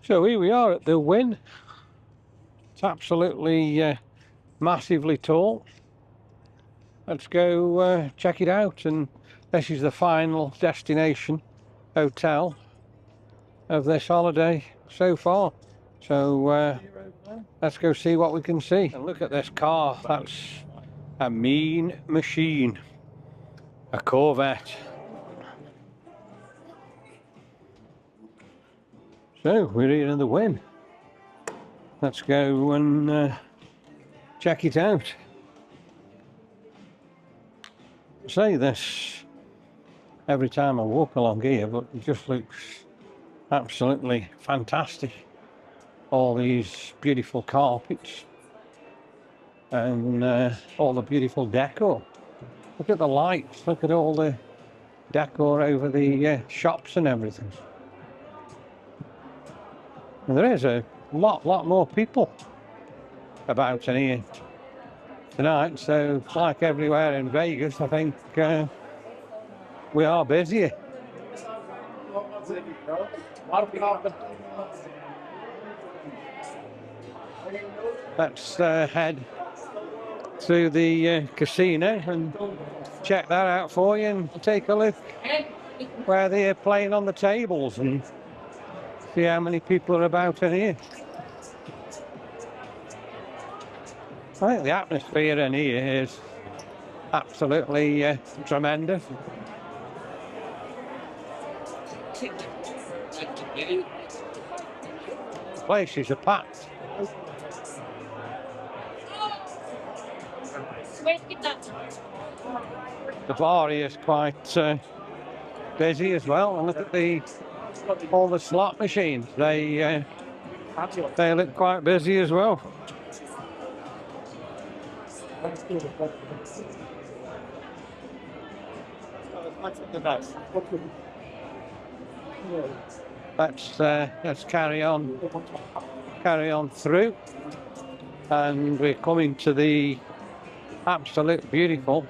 So here we are at the Wynn. It's absolutely massively tall. Let's go check it out, and this is the final destination hotel of this holiday so far. So let's go see what we can see. And look at this car. That's a mean machine, a Corvette. So we're here in the Wynn. Let's go and check it out. I say this every time I walk along here, but it just looks absolutely fantastic. All these beautiful carpets and all the beautiful decor. Look at the lights, look at all the decor over the shops and everything. And there is a lot more people about in here tonight, so like everywhere in Vegas, I think we are busier. Let's head through the casino and check that out for you, and take a look where they're playing on the tables and see how many people are about in here. I think the atmosphere in here is absolutely tremendous. Places are packed. The bar here is quite busy as well, and look at all the slot machines. They look quite busy as well. Let's carry on through, and we're coming to the absolute beautiful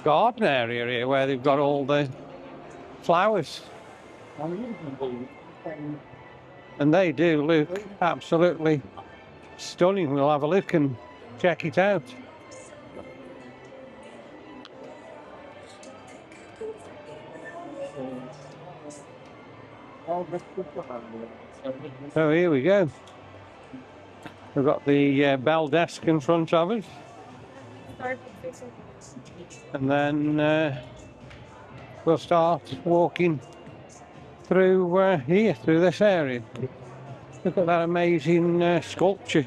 garden area here, where they've got all the flowers, and they do look absolutely stunning. We'll have a look and check it out. So here we go. We've got the bell desk in front of us, and then we'll start walking through here, through this area. Look at that amazing sculpture.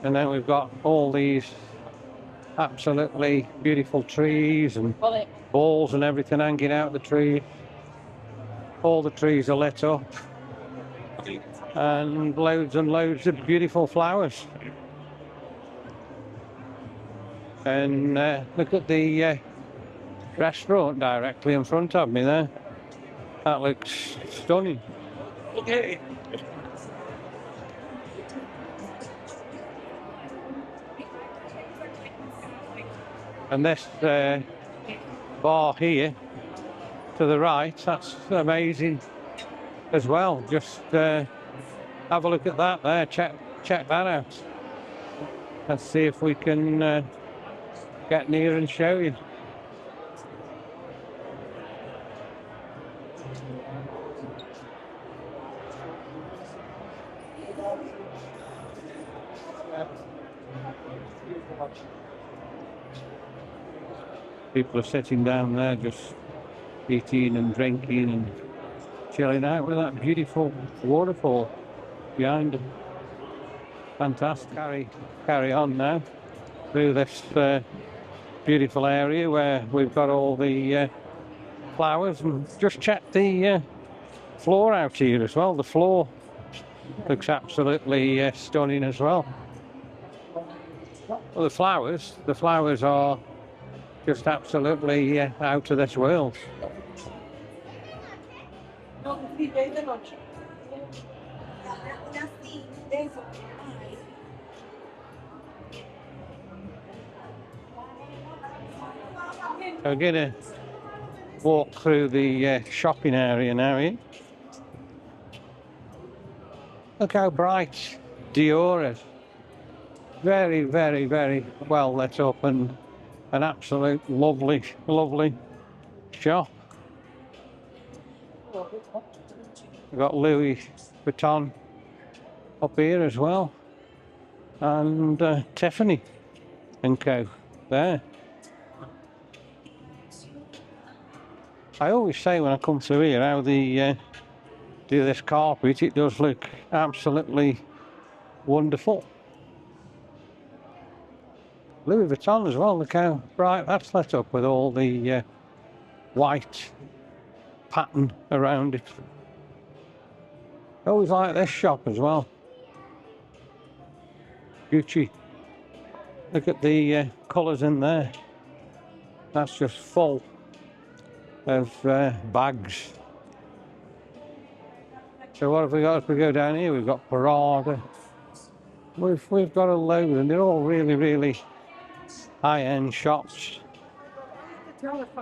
And then we've got all these absolutely beautiful trees and balls and everything hanging out of the trees. All the trees are lit up, and loads of beautiful flowers. And look at the restaurant directly in front of me there. That looks stunning. Okay. And this bar here to the right, that's amazing as well. Just have a look at that there. Check that out. Let's see if we can get near and show you. People are sitting down there just eating and drinking and chilling out with that beautiful waterfall behind them. Fantastic. Carry on now through this beautiful area where we've got all the flowers, and just check the floor out here as well. The floor looks absolutely stunning as well. Well, the flowers are just absolutely out of this world. So we're gonna walk through the shopping area now here. Look how bright Dior is. Very, very, very well lit up and an absolute lovely, lovely shop. We've got Louis Vuitton up here as well, and Tiffany and Co. there. I always say when I come through here how they do this carpet, it does look absolutely wonderful. Louis Vuitton as well, look how bright that's lit up with all the white pattern around it. I always like this shop as well. Gucci. Look at the colours in there. That's just full of bags. So what have we got as we go down here? We've got Parada. We've got a load, and they're all really, really high-end shops.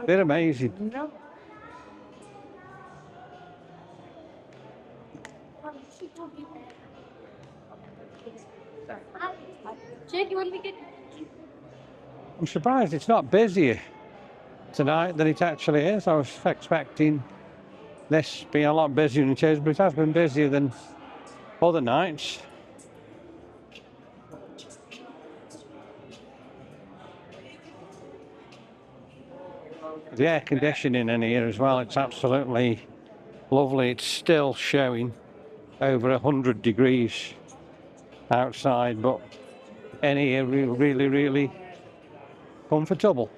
They're amazing. I'm surprised it's not busier tonight than it actually is. I was expecting this being a lot busier than it is, but it has been busier than other nights. The air conditioning in here as well, it's absolutely lovely. It's still showing over 100 degrees outside, but in here really, really comfortable.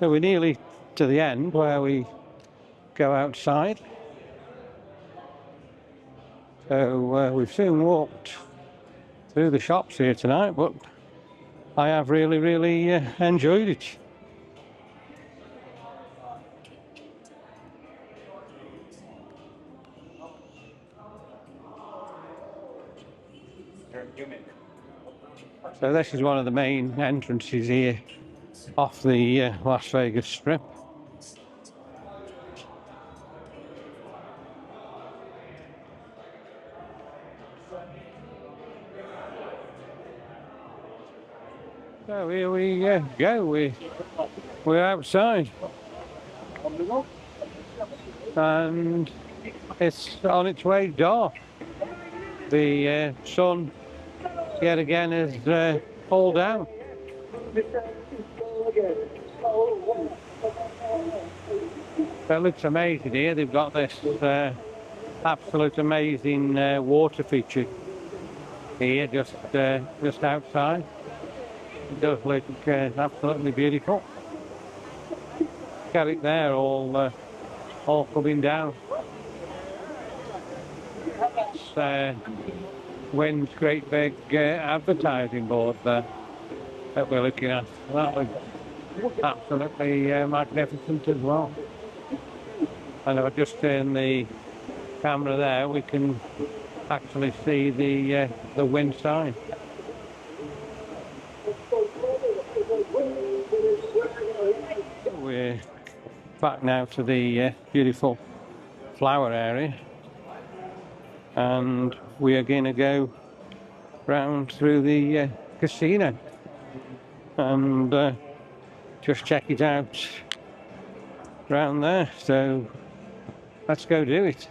So we're nearly to the end where we go outside. So we've soon walked through the shops here tonight, but I have really, really enjoyed it. So this is one of the main entrances here off the Las Vegas Strip. So here we go, we're outside. And it's on its way dark. The sun yet again is pulled down. So it looks amazing here. They've got this absolute amazing water feature here just outside. It does look absolutely beautiful. Got it there all coming down. It's Wynn's great big advertising board there that we're looking at. That looks absolutely magnificent as well. And if I just turn the camera there, we can actually see the Wynn sign. We're back now to the beautiful flower area, and we are going to go round through the casino and just check it out round there. So let's go do it.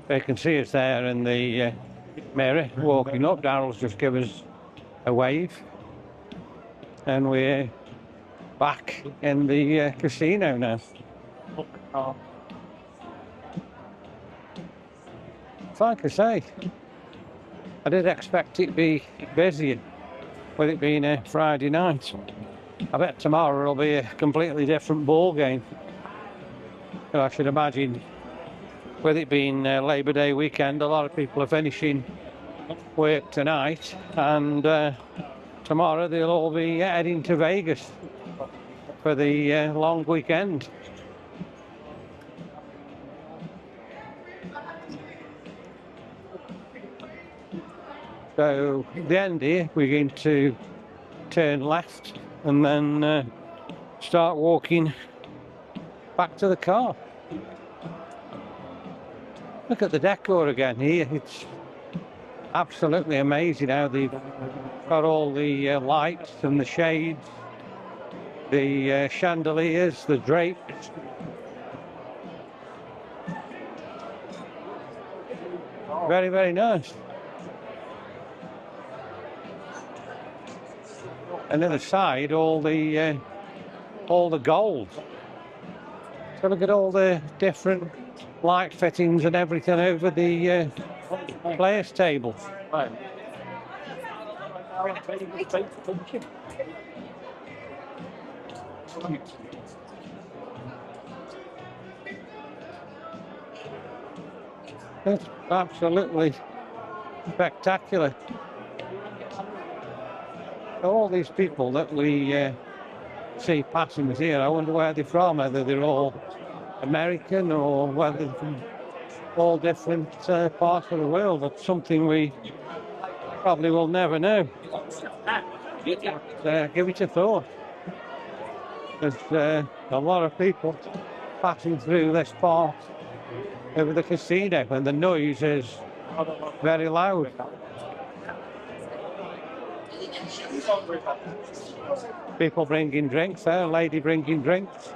They can see us there in the mirror walking up. Daryl's just give us a wave, and we're back in the casino now. Like I say, I did expect it to be busier with it being a Friday night. I bet tomorrow will be a completely different ball game. So I should imagine with it being Labour Day weekend, a lot of people are finishing work tonight, and tomorrow they'll all be heading to Vegas for the long weekend. So at the end here, we're going to turn left and then start walking back to the car. Look at the decor again here. It's absolutely amazing how they've got all the lights and the shades, the chandeliers, the drapes. Very, very nice. And then the side, all the gold. So look at all the different light fittings and everything over the players' table. It's absolutely spectacular. All these people that we see passing us here, I wonder where they're from, whether they're all American or whether they're from all different parts of the world. That's something we probably will never know. But, give it a thought. There's a lot of people passing through this part of the casino, and the noise is very loud. People bringing drinks there, a lady bringing drinks.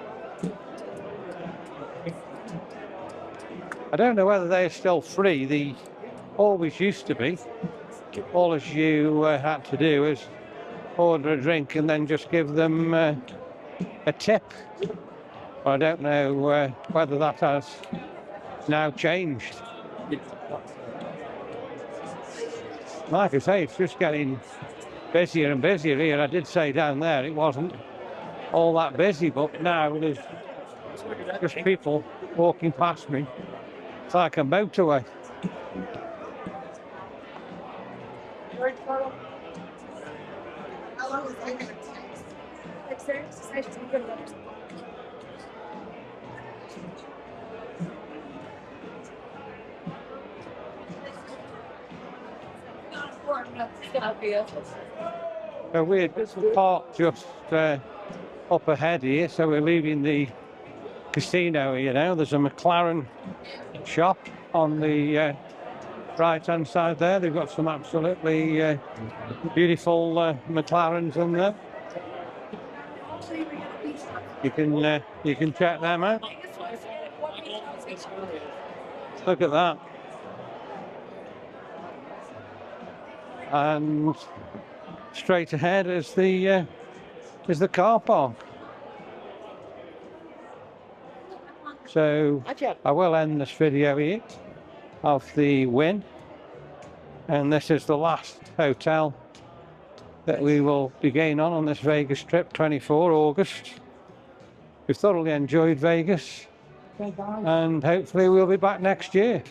I don't know whether they're still free. They always used to be. All as you had to do is order a drink and then just give them a tip. I don't know whether that has now changed. Like I say, it's just getting busier and busier here. I did say down there it wasn't all that busy, but now there's just people walking past me. It's like a motorway. So we're parked just up ahead here, so we're leaving the casino here now. There's a McLaren shop on the right hand side there. They've got some absolutely beautiful McLarens in there. You can check them out. Look at that. And straight ahead is the car park. So I will end this video here of the Wynn, and this is the last hotel that we will be going on this Vegas trip, 24 August. We've thoroughly enjoyed Vegas, and hopefully we'll be back next year.